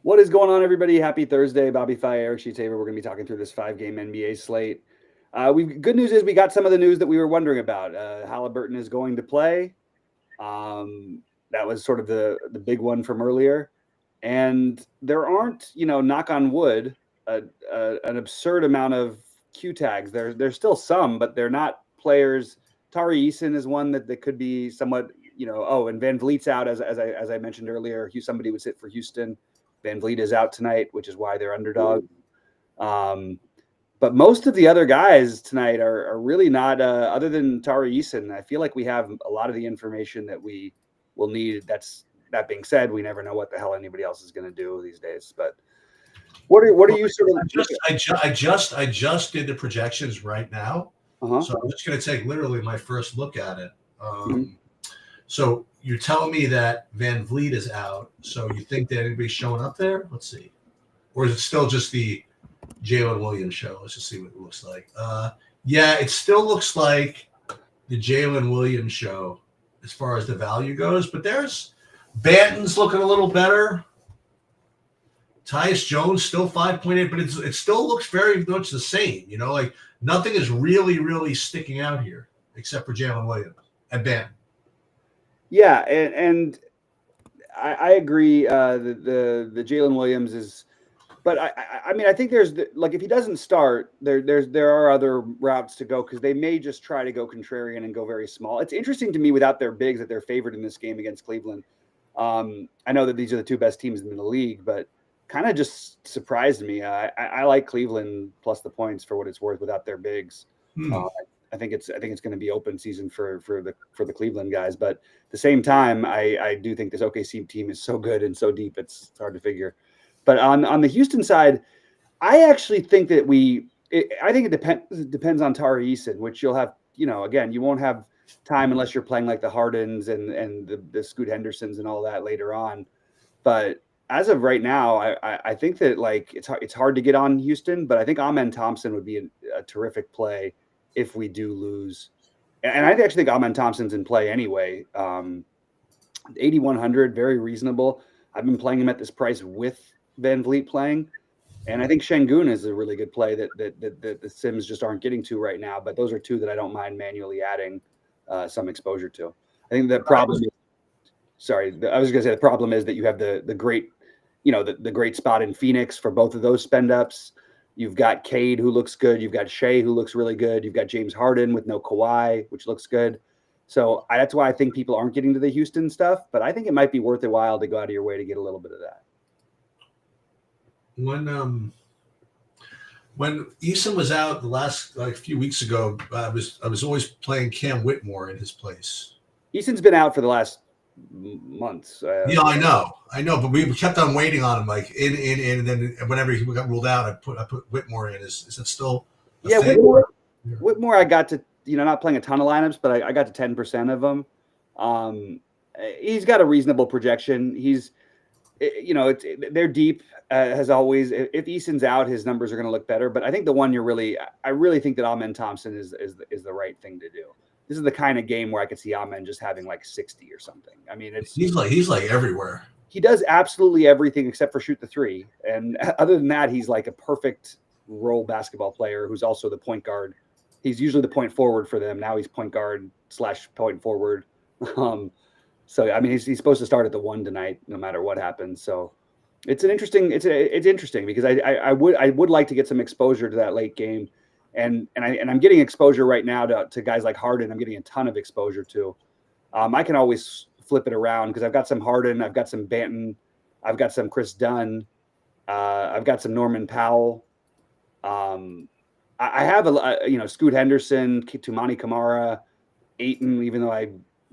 What is going on, everybody? Happy Thursday. Bobby Fye, Eric Sheetaver. We're going to be talking through this 5-game NBA slate. Good news is we got some of the news that we were wondering about. Halliburton is going to play. That was sort of the big one from earlier. And there aren't, knock on wood, an absurd amount of Q tags. There's still some, but they're not players. Tari Eason is one that could be somewhat, and Van Vliet's out, as I mentioned earlier. Somebody would sit for Houston. Van Vliet is out tonight, which is why they're underdog. But most of the other guys tonight are really not, other than Tari Eason. I feel like we have a lot of the information that we will need. That being said, we never know what the hell anybody else is going to do these days. But what are you sort of? I just did the projections right now, so I'm just going to take literally my first look at it. So you're telling me that Van Vliet is out, so you think that anybody's showing up there? Let's see. Or is it still just the Jalen Williams show? Let's just see what it looks like. Yeah, it still looks like the Jalen Williams show as far as the value goes, but there's Banton's looking a little better. Tyus Jones still 5.8, but it still looks very much the same. Like nothing is really sticking out here except for Jalen Williams and Banton. Yeah, and I agree. The Jalen Williams is, but I mean I think there's if he doesn't start, there are other routes to go because they may just try to go contrarian and go very small. It's interesting to me without their bigs that they're favored in this game against Cleveland. I know that these are the two best teams in the league, but kind of just surprised me. I like Cleveland plus the points for what it's worth without their bigs. I think it's going to be open season for the Cleveland guys, but at the same time, I do think this OKC team is so good and so deep it's hard to figure. But on the Houston side, I actually think that I think it depends on Tari Eason, which you'll have. Again, you won't have time unless you're playing like the Hardens and the Scoot Hendersons and all that later on. But as of right now, I think that it's hard to get on Houston, but I think Amen Thompson would be a terrific play if we do lose. And I actually think Amen Thompson's in play anyway. 8,100, very reasonable. I've been playing him at this price with Van Vliet playing. And I think Şengün is a really good play that the Sims just aren't getting to right now. But those are two that I don't mind manually adding some exposure to. I think the problem the problem is that you have the great, the great spot in Phoenix for both of those spend ups. You've got Cade, who looks good. You've got Shea, who looks really good. You've got James Harden with no Kawhi, which looks good. So that's why I think people aren't getting to the Houston stuff. But I think it might be worth a while to go out of your way to get a little bit of that. When Eason was out the last few weeks ago, I was always playing Cam Whitmore in his place. Eason's been out for the last months. I know, but we kept on waiting on him, and then whenever he got ruled out, I put Whitmore in. Is it still? Whitmore, I got to not playing a ton of lineups, but I got to 10% of them. He's got a reasonable projection. He's, they're deep as always. If Eason's out, his numbers are going to look better. But I think the one I really think that Amen Thompson is the right thing to do. This is the kind of game where I could see Amen just having 60 or something. I mean, he's like everywhere. He does absolutely everything except for shoot the three. And other than that, he's like a perfect role basketball player who's also the point guard. He's usually the point forward for them. Now he's point guard / point forward. So I mean, he's supposed to start at the 1 tonight, no matter what happens. So it's interesting because I would like to get some exposure to that late game. And I'm getting exposure right now to guys like Harden. I'm getting a ton of exposure to. I can always flip it around because I've got some Harden, I've got some Banton, I've got some Chris Dunn, I've got some Norman Powell. I have Scoot Henderson, Tumani Kamara, Ayton, even though I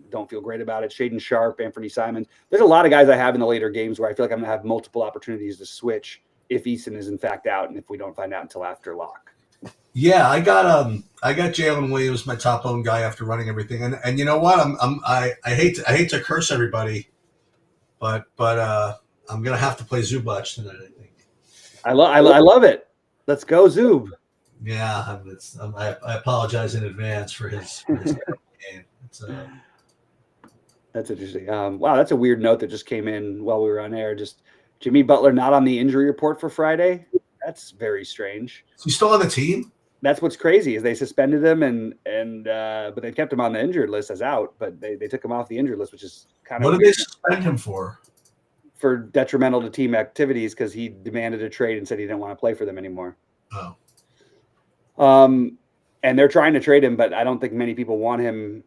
don't feel great about it. Shaden Sharp, Anthony Simons. There's a lot of guys I have in the later games where I feel like I'm going to have multiple opportunities to switch if Eason is in fact out and if we don't find out until after lock. Yeah, I got Jalen Williams, my top owned guy after running everything, and you know what? I hate to curse everybody, but I'm gonna have to play Zubac tonight. I think. I love it. Let's go Zub. Yeah, I apologize in advance for his game. That's interesting. Wow, that's a weird note that just came in while we were on air. Just Jimmy Butler not on the injury report for Friday. That's very strange. Is he still on the team? That's what's crazy is they suspended him but they kept him on the injured list as out, but they took him off the injured list, which is kind of what did they suspend him for? For detrimental to team activities because he demanded a trade and said he didn't want to play for them anymore. Oh. And they're trying to trade him, but I don't think many people want him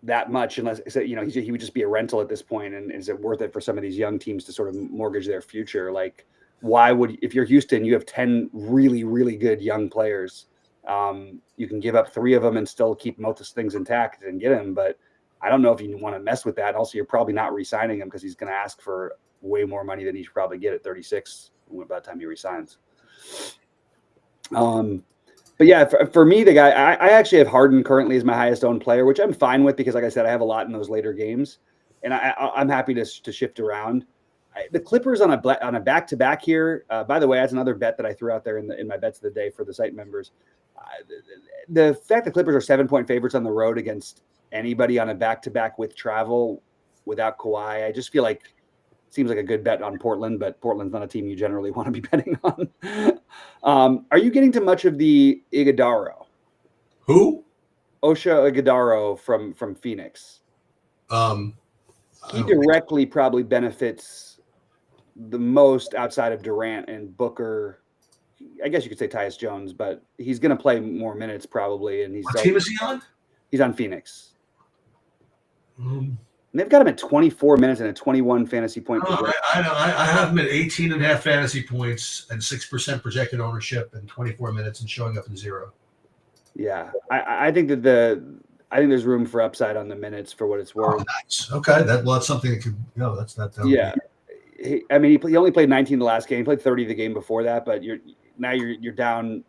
that much unless he would just be a rental at this point. And is it worth it for some of these young teams to sort of mortgage their future? Like, why would, if you're Houston, you have 10 really, really good young players. You can give up 3 of them and still keep most things intact and get him. But I don't know if you want to mess with that. Also, you're probably not re-signing him because he's going to ask for way more money than he should probably get at 36 by the time he resigns. But yeah, for me, the guy, I actually have Harden currently as my highest owned player, which I'm fine with because, like I said, I have a lot in those later games, and I'm happy to shift around. The Clippers on a back-to-back here. By the way, that's another bet that I threw out there in my bets of the day for the site members. The fact the Clippers are 7-point favorites on the road against anybody on a back-to-back with travel without Kawhi, I just feel like seems like a good bet on Portland, but Portland's not a team you generally want to be betting on. Are you getting to much of the Iguodaro? Who? Osha Iguodaro from Phoenix. He directly probably benefits the most outside of Durant and Booker. I guess you could say Tyus Jones, but he's going to play more minutes probably. And what team is he on? He's on Phoenix. And they've got him at 24 minutes and a 21 fantasy point. I have him at 18.5 fantasy points and 6% projected ownership and 24 minutes and showing up in 0. Yeah, I think that I think there's room for upside on the minutes for what it's worth. Oh, nice. Okay, that's something that could. No, that's not. Yeah, he only played 19 the last game. He played 30 the game before that, but you're down.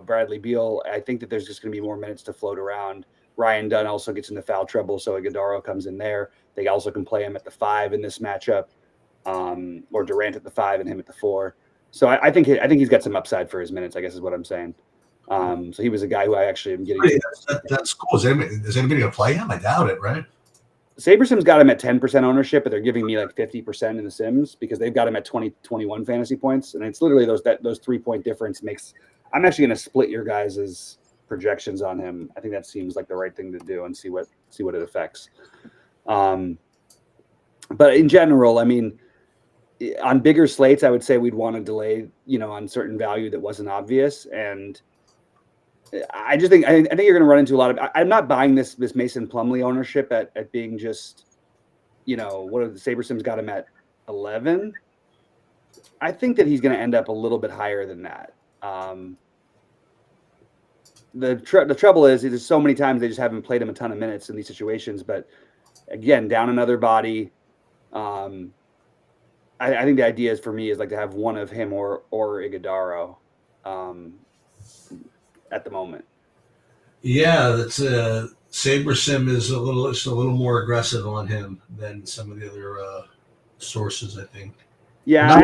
Bradley Beal. I think that there's just going to be more minutes to float around. Ryan Dunn also gets into foul trouble, so Iguodaro comes in there. They also can play him at the 5 in this matchup, or Durant at the 5 and him at the 4. So I think he's got some upside for his minutes, I guess is what I'm saying. So he was a guy who I actually am getting. That's cool. Is anybody going to play him? I doubt it, right? SaberSim's got him at 10% ownership, but they're giving me like 50% in the Sims because they've got him at 21 fantasy points. And it's literally those 3-point difference makes – I'm actually going to split your guys' projections on him. I think that seems like the right thing to do and see what it affects. But in general, I mean, on bigger slates, I would say we'd want to delay, on certain value that wasn't obvious. And I just think you're going to run into a lot of. I'm not buying this Mason Plumlee ownership at being just, what are the SaberSim's got him at 11. I think that he's going to end up a little bit higher than that. The trouble is there's so many times they just haven't played him a ton of minutes in these situations. But again, down another body. I think the idea is for me is like to have one of him or Iguodaro at the moment. Yeah, that's SaberSim is a little more aggressive on him than some of the other sources, I think. Yeah,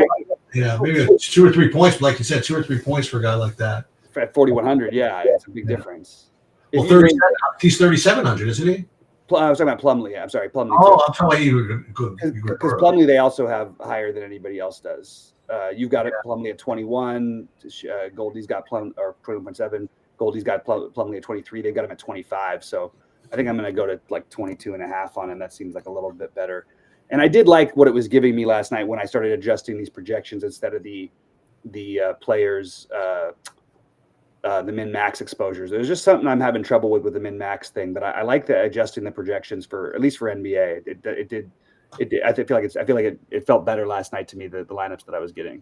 maybe 2 or 3 points, but like you said, 2 or 3 points for a guy like that. At 4,100, yeah, it's a big difference. Well, he's 3,700, isn't he? I was talking about Plumlee. I'm sorry, Plumlee. Oh, I'm talking about you. Because Plumlee, they also have higher than anybody else does. You've got Plumlee at 21. Goldie's got 21.7. Goldie's got Plumlee at 23. They've got him at 25. So I think I'm going to go to like 22.5 on him. That seems like a little bit better. And I did like what it was giving me last night when I started adjusting these projections instead of the players. The min-max exposures. There's just something I'm having trouble with the min-max thing, but I like the adjusting the projections for at least for NBA. It did. I feel like it felt better last night to me, the lineups that I was getting.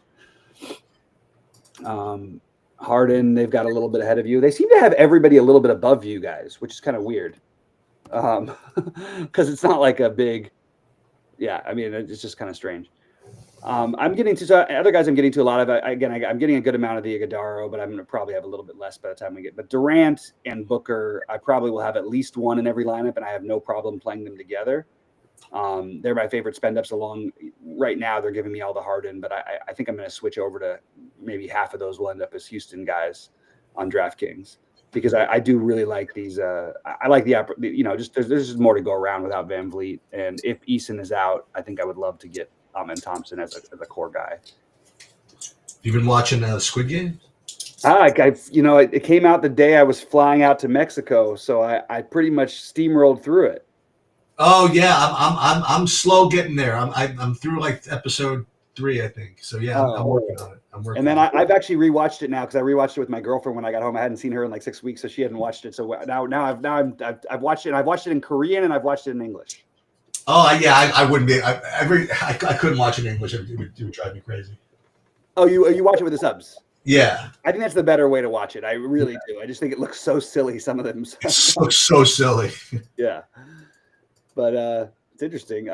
Harden, they've got a little bit ahead of you. They seem to have everybody a little bit above you guys, which is kind of weird. Because it's not like a big. Yeah, I mean it's just kind of strange. I'm getting to other guys. I'm getting to a lot of. Again, I'm getting a good amount of the Iguodaro, but I'm going to probably have a little bit less by the time we get. But Durant and Booker, I probably will have at least one in every lineup, and I have no problem playing them together. They're my favorite spend ups. Right now, they're giving me all the Harden, but I think I'm going to switch over to maybe half of those will end up as Houston guys on DraftKings because I do really like these. I like just there's just more to go around without VanVleet, and if Eason is out, I think I would love to get Amen Thompson as a core guy. You've been watching Squid Game? It came out the day I was flying out to Mexico, so I pretty much steamrolled through it. Oh yeah, I'm slow getting there. I'm through like episode 3, I think. So yeah, I'm working on it. And then I've actually rewatched it now because I rewatched it with my girlfriend when I got home. I hadn't seen her in like 6 weeks, so she hadn't watched it. So now I've watched it. And I've watched it in Korean and I've watched it in English. Oh yeah, I wouldn't be. I couldn't watch it in English. It would drive me crazy. Oh, you watch it with the subs? Yeah, I think that's the better way to watch it. I really do. I just think it looks so silly. Some of them. It looks so silly. Yeah, but it's interesting.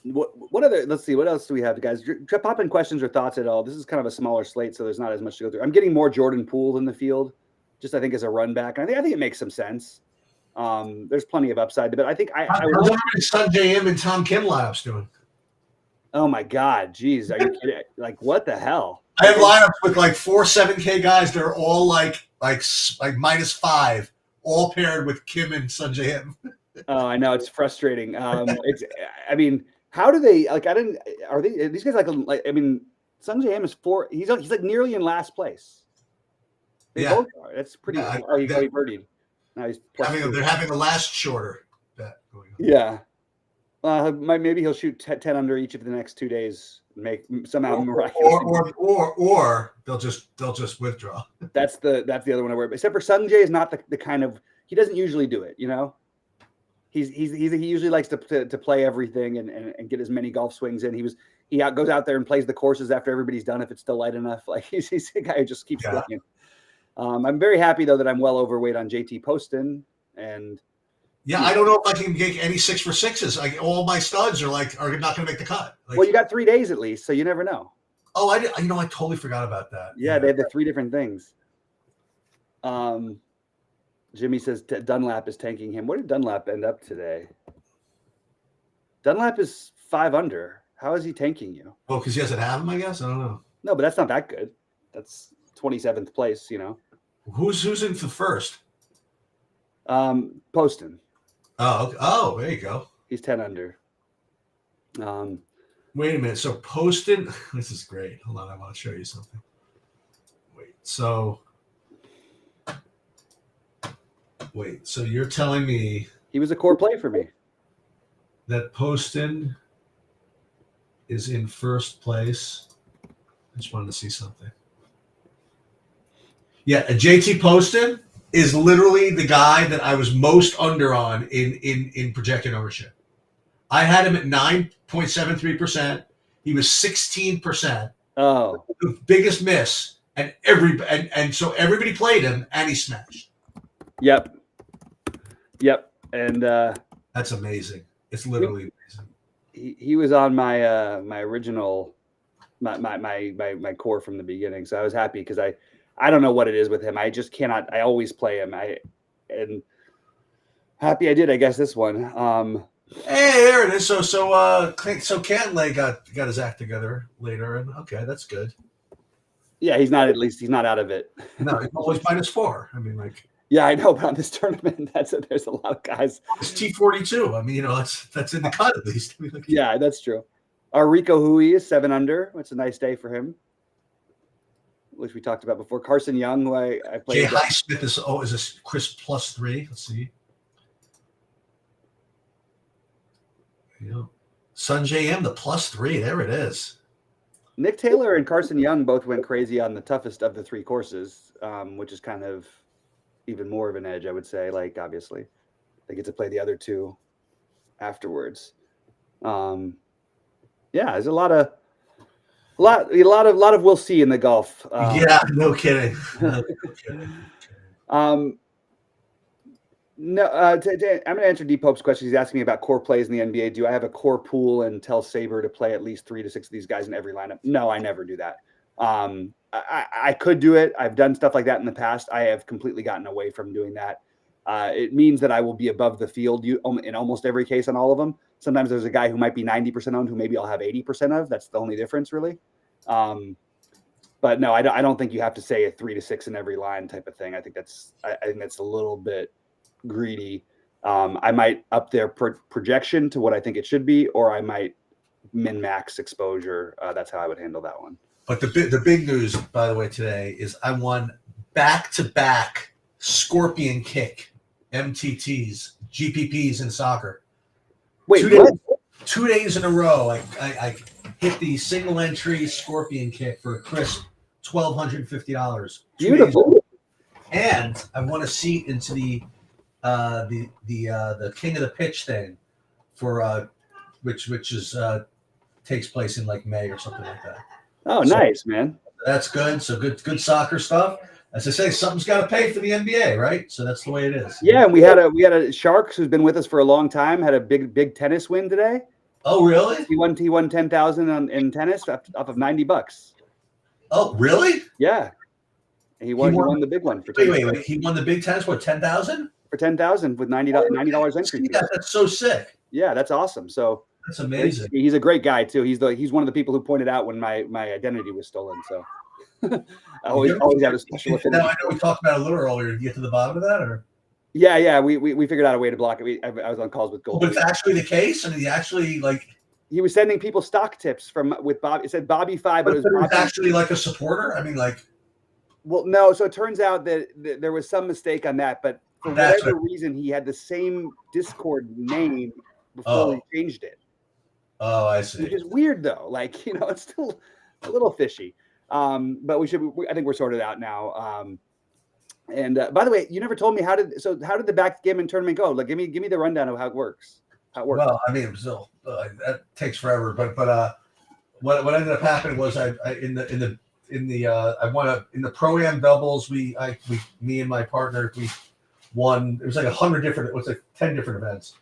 What other? Let's see. What else do we have, guys? Pop in questions or thoughts at all. This is kind of a smaller slate, so there's not as much to go through. I'm getting more Jordan Poole in the field, just I think as a run back. And I think it makes some sense. There's plenty of upside, but I think How's Sanjay M and Tom Kim lineups doing? Oh my God, geez, are you kidding? Like what the hell? I have lineups with like 4 7K guys. They're all like -5, all paired with Kim and Sanjay M. Oh, I know, it's frustrating. I mean, how do they like? Are these guys like? I mean, Sanjay M is 4. He's like nearly in last place. They both are. That's pretty. Yeah, he birdied. Now he's they're having the last shorter bet going on. Yeah. Maybe he'll shoot 10 under each of the next 2 days. Make somehow or they'll just withdraw. That's the other one I worry about. Except for Sanjay is not the kind of, he doesn't usually do it. You know, he usually likes to play everything and get as many golf swings in. He goes out there and plays the courses after everybody's done if it's still light enough. Like he's a guy who just keeps playing. I'm very happy though that I'm well overweight on JT Poston and. Yeah, I don't know if I can get any 6 for 6s. Like all my studs are not going to make the cut. Like, well, you got 3 days at least, so you never know. Oh, I totally forgot about that. Yeah, they had the 3 different things. Jimmy says Dunlap is tanking him. What did Dunlap end up today? Dunlap is 5 under. How is he tanking you? Well, because he doesn't have him, I guess. I don't know. No, but that's not that good. That's 27th place. You know. Who's in the first? Poston. Oh, there you go. He's 10 under. Wait a minute. So Poston, this is great. Hold on, I want to show you something. So you're telling me he was a core play for me. That Poston is in first place. I just wanted to see something. Yeah, JT Poston is literally the guy that I was most under on in projected ownership. I had him at 9.73%. He was 16%. Oh, the biggest miss, and so everybody played him, and he smashed. Yep, and that's amazing. It's literally amazing. He was on my my original my core from the beginning, so I was happy because I don't know what it is with him. I just cannot. I always play him. And happy I did. I guess this one. Hey, there it is. So Cantlay got his act together later, and okay, that's good. Yeah, he's not out of it. No, he's always -4. I mean, like. Yeah, I know, but on this tournament, there's a lot of guys. It's T42. I mean, that's in the cut at least. I mean, like, yeah, that's true. Our Rico Hui is 7 under. It's a nice day for him, which we talked about before. Carson Young, who I played. Jay Highsmith is a Chris +3. Let's see. Yeah. Sanjay M, the +3. There it is. Nick Taylor and Carson Young both went crazy on the toughest of the 3 courses, which is kind of even more of an edge, I would say. Like, obviously, they get to play the other 2 afterwards. Yeah, there's a lot of we'll see in the golf. Yeah, no kidding. I'm going to answer D Pope's question. He's asking me about core plays in the NBA. Do I have a core pool and tell Saber to play at least 3 to 6 of these guys in every lineup? No, I never do that. I could do it. I've done stuff like that in the past. I have completely gotten away from doing that. It means that I will be above the field in almost every case on all of them. Sometimes there's a guy who might be 90% owned who maybe I'll have 80% of. That's the only difference, really. But no, I don't think you have to say a 3 to 6 in every line type of thing. I think that's a little bit greedy. I might up their projection to what I think it should be, or I might min-max exposure. That's how I would handle that one. But the big news, by the way, today is I won back-to-back Scorpion Kick MTTs, GPPs in soccer. Wait, 2 days in a row, I hit the single entry Scorpion Kick for a crisp $1,250. Beautiful. And I won a seat into the King of the Pitch thing for which is takes place in like May or something like that. Oh, nice, man. That's good. So good soccer stuff. As I say, something's got to pay for the NBA, right? So that's the way it is. Yeah, and we had a Sharks who's been with us for a long time. Had a big tennis win today. Oh, really? He won 10,000 in tennis off of $90. Oh, really? Yeah. He won the big one for wait. He won the big tennis, what, 10,000? For 10,000 with $90 entry fee. That's so sick. Yeah, that's awesome. So that's amazing. He's a great guy too. He's one of the people who pointed out when my identity was stolen. So I always have a special affinity. Now I know we talked about it a little earlier. Did you get to the bottom of that, or? Yeah. We figured out a way to block it. I was on calls with Gold. But it's actually the case. I mean, he actually he was sending people stock tips with Bobby. It said Bobby 5, but it was actually like a supporter. I mean, like. Well, no. So it turns out that there was some mistake on that, but for whatever reason, he had the same Discord name before he changed it. Oh, I see. Which is weird though. Like, it's still a little fishy. But I think we're sorted out now. And by the way, you never told me how did the backgammon tournament go? Like, give me the rundown of how it works. Well, I mean, still that takes forever. But what ended up happening was I won in the Pro-Am doubles. Me and my partner, we won. It was like 100 different. It was like 10 different events.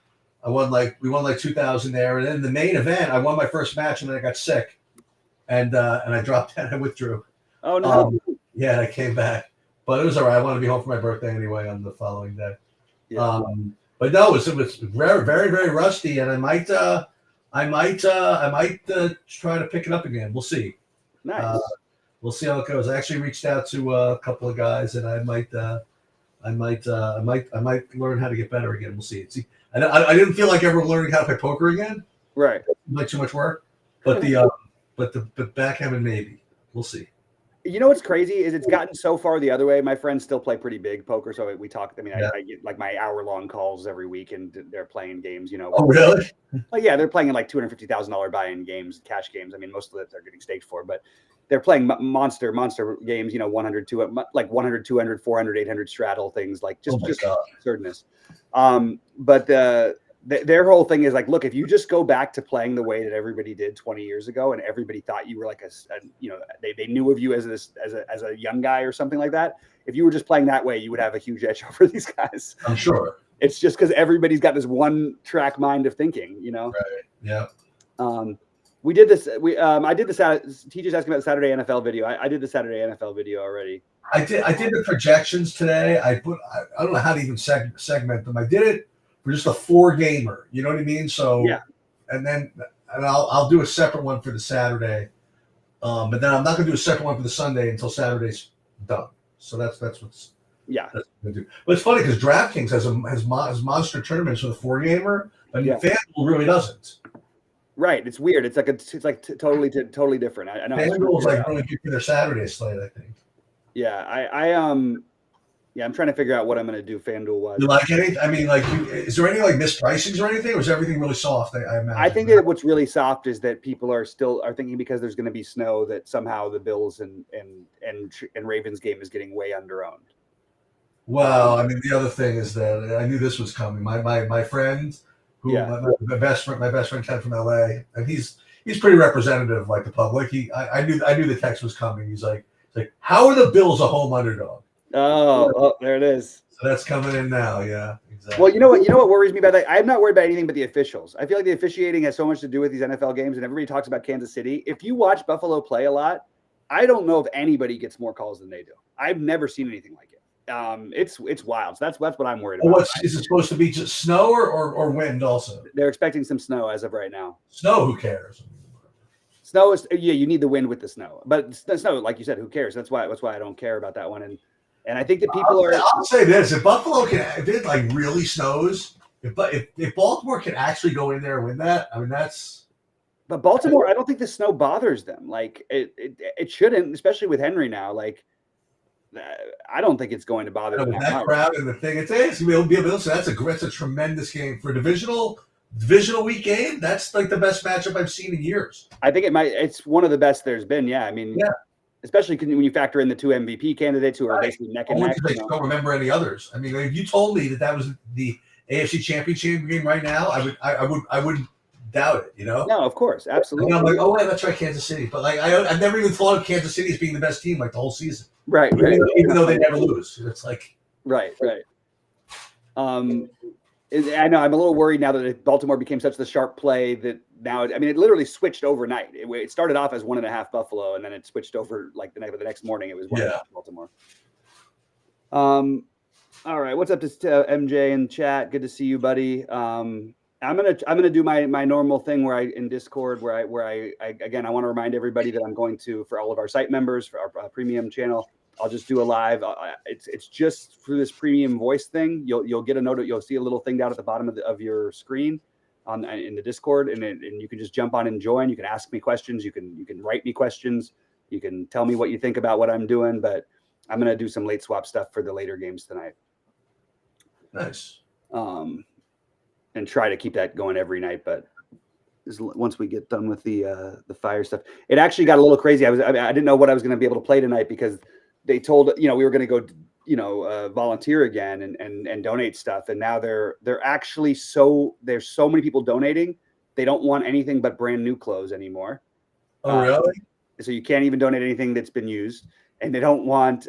We won like 2,000 there, and then the main event, I won my first match, and then I got sick, and I dropped out. I withdrew. Oh no! Yeah, I came back, but it was all right. I wanted to be home for my birthday anyway on the following day. Yeah. But no, it was very, very, very rusty, and I might try to pick it up again. We'll see. Nice. We'll see how it goes. I actually reached out to a couple of guys, and I might learn how to get better again. We'll see. I didn't feel like ever learning how to play poker again. Right. Like too much work. But but backgammon maybe. We'll see. You know what's crazy is it's gotten so far the other way. My friends still play pretty big poker, so we talk. I mean, I get like my hour-long calls every week, and they're playing games. Oh, really? Like, yeah, they're playing in like $250,000 buy-in games, cash games. I mean, most of it they're getting staked for, but they're playing monster games. 100, 200, like 100, 200, 400, 800 straddle things, like just absurdness. But their whole thing is like, look, if you just go back to playing the way that everybody did 20 years ago, and everybody thought you were like they knew of you as a young guy or something like that. If you were just playing that way, you would have a huge edge over these guys. I'm sure. It's just because everybody's got this one track mind of thinking, Right. Yeah. We did this. I did the teachers asking about the Saturday NFL video. I did the Saturday NFL video already. I did the projections today. I don't know how to even segment them. I did it for just a 4-gamer. You know what I mean? So yeah. And I'll do a separate one for the Saturday. But then I'm not going to do a separate one for the Sunday until Saturday's done. So that's what's that's what I'm gonna do. But it's funny because DraftKings has monster tournaments for the 4-gamer, but FanDuel really doesn't. Right, it's weird. It's like totally different. I know. FanDuel's like really good for their Saturday slate, I think. Yeah, I'm trying to figure out what I'm going to do FanDuel wise. You like anything? I mean, like, is there any like mispricings or anything, or is everything really soft? I imagine. I think that what's really soft is that people are thinking because there's going to be snow that somehow the Bills and Ravens game is getting way under-owned. Well, I mean, the other thing is that I knew this was coming. My friend, my best friend Ted from LA, and he's pretty representative of like the public. I knew the text was coming. He's like, how are the Bills a home underdog? Oh, there it is. So that's coming in now. Yeah, exactly. Well, you know what worries me about that? I'm not worried about anything but the officials. I feel like the officiating has so much to do with these NFL games, and everybody talks about Kansas City. If you watch Buffalo play a lot, I don't know if anybody gets more calls than they do. I've never seen anything like it. It's wild. So that's what I'm worried about. Is it supposed to be just snow or wind also? They're expecting some snow as of right now. Snow, who cares? Snow is you need the wind with the snow, but snow, like you said, who cares? That's why I don't care about that one. And I think that people I'll say this: if Buffalo if it like really snows, if Baltimore can actually go in there and win that, I mean that's But Baltimore, I don't think the snow bothers them. Like it shouldn't, especially with Henry now. Like I don't think it's going to bother them With that that much. crowd and the thing, it'll be that's a tremendous game for a divisional week game. That's like the best matchup I've seen in years. I think it's one of the best there's been. Yeah, I mean, yeah. Especially when you factor in the 2 MVP candidates who are basically neck and neck. I don't remember any others. I mean, if you told me that was the AFC Championship game right now, I wouldn't doubt it. No, of course, absolutely. And I'm like, oh, yeah, that's right, Kansas City. But like, I've never even thought of Kansas City as being the best team like the whole season. Right. Even though they never lose, it's like right. I know I'm a little worried now that Baltimore became such the sharp play that now, I mean, it literally switched overnight. It started off as 1.5 Buffalo, and then it switched over like the next morning. It was 1.5 Baltimore. All right, what's up to MJ in chat? Good to see you, buddy. I'm gonna do my normal thing where in Discord where I again I want to remind everybody that I'm going to, for all of our site members for our premium channel, I'll just do a live. It's just for this premium voice thing. You'll get a note. You'll see a little thing down at the bottom of your screen in the Discord, and you can just jump on and join. You can ask me questions. You can write me questions. You can tell me what you think about what I'm doing. But I'm gonna do some late swap stuff for the later games tonight. Nice. And try to keep that going every night. But once we get done with the fire stuff, it actually got a little crazy. I didn't know what I was going to be able to play tonight because they told we were going to go volunteer again and donate stuff, and now they're actually there's so many people donating, they don't want anything but brand new clothes anymore. Oh really? So you can't even donate anything that's been used, and they don't want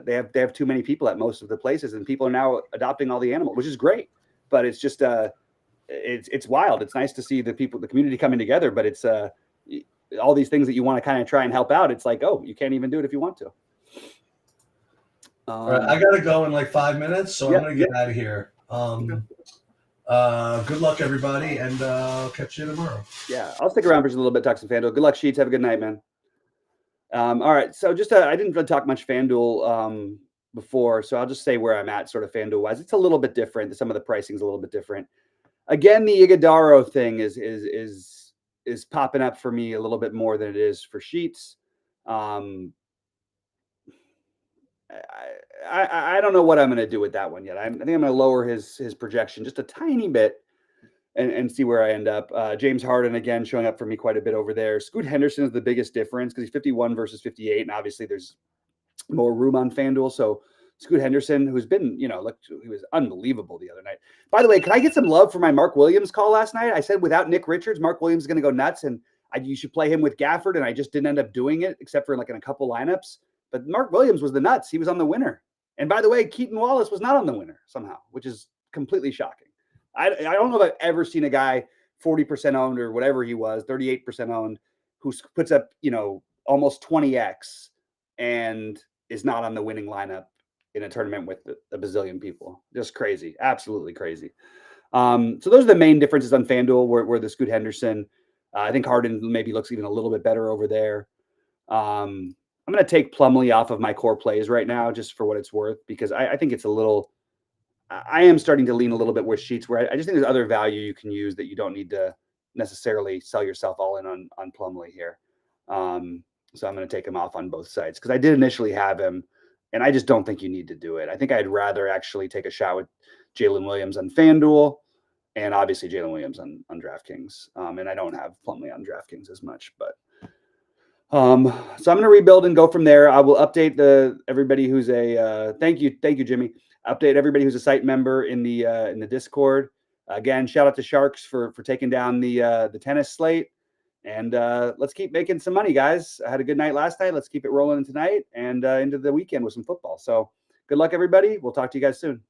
they have too many people at most of the places, and people are now adopting all the animals, which is great, but it's just it's wild. It's nice to see the community coming together, but it's all these things that you want to kind of try and help out. It's like, oh, you can't even do it if you want to. All right, I gotta go in like 5 minutes, so I'm gonna get out of here. Good luck, everybody, and I'll catch you tomorrow. Yeah, I'll stick around for just a little bit. Talk some FanDuel. Good luck, Sheets. Have a good night, man. All right, so just I didn't really talk much FanDuel before, so I'll just say where I'm at, sort of FanDuel wise. It's a little bit different. Some of the pricing's a little bit different. Again, the Iguodaro thing is popping up for me a little bit more than it is for Sheets. I don't know what I'm going to do with that one yet. I think I'm going to lower his projection just a tiny bit and see where I end up. James Harden, again, showing up for me quite a bit over there. Scoot Henderson is the biggest difference because he's 51 versus 58, and obviously there's more room on FanDuel. So Scoot Henderson, who's been, he was unbelievable the other night. By the way, can I get some love for my Mark Williams call last night? I said without Nick Richards, Mark Williams is going to go nuts, and you should play him with Gafford, and I just didn't end up doing it except for like in a couple lineups. But Mark Williams was the nuts. He was on the winner. And by the way, Keaton Wallace was not on the winner somehow, which is completely shocking. I don't know if I've ever seen a guy 40% owned or whatever he was, 38% owned, who puts up, almost 20x and is not on the winning lineup in a tournament with a bazillion people. Just crazy. Absolutely crazy. So those are the main differences on FanDuel where the Scoot Henderson, I think Harden maybe looks even a little bit better over there. I'm going to take Plumlee off of my core plays right now, just for what it's worth, because I think it's I am starting to lean a little bit with Sheets, where I just think there's other value you can use that you don't need to necessarily sell yourself all in on Plumlee here. So I'm going to take him off on both sides because I did initially have him, and I just don't think you need to do it. I think I'd rather actually take a shot with Jalen Williams on FanDuel and obviously Jalen Williams on DraftKings. And I don't have Plumlee on DraftKings as much, but so I'm going to rebuild and go from there. I will update everybody who's thank you, Jimmy. Update everybody who's a site member in the Discord. Again, shout out to Sharks for taking down the tennis slate, and let's keep making some money, guys. I had a good night last night. Let's keep it rolling tonight and into the weekend with some football. So good luck, everybody. We'll talk to you guys soon.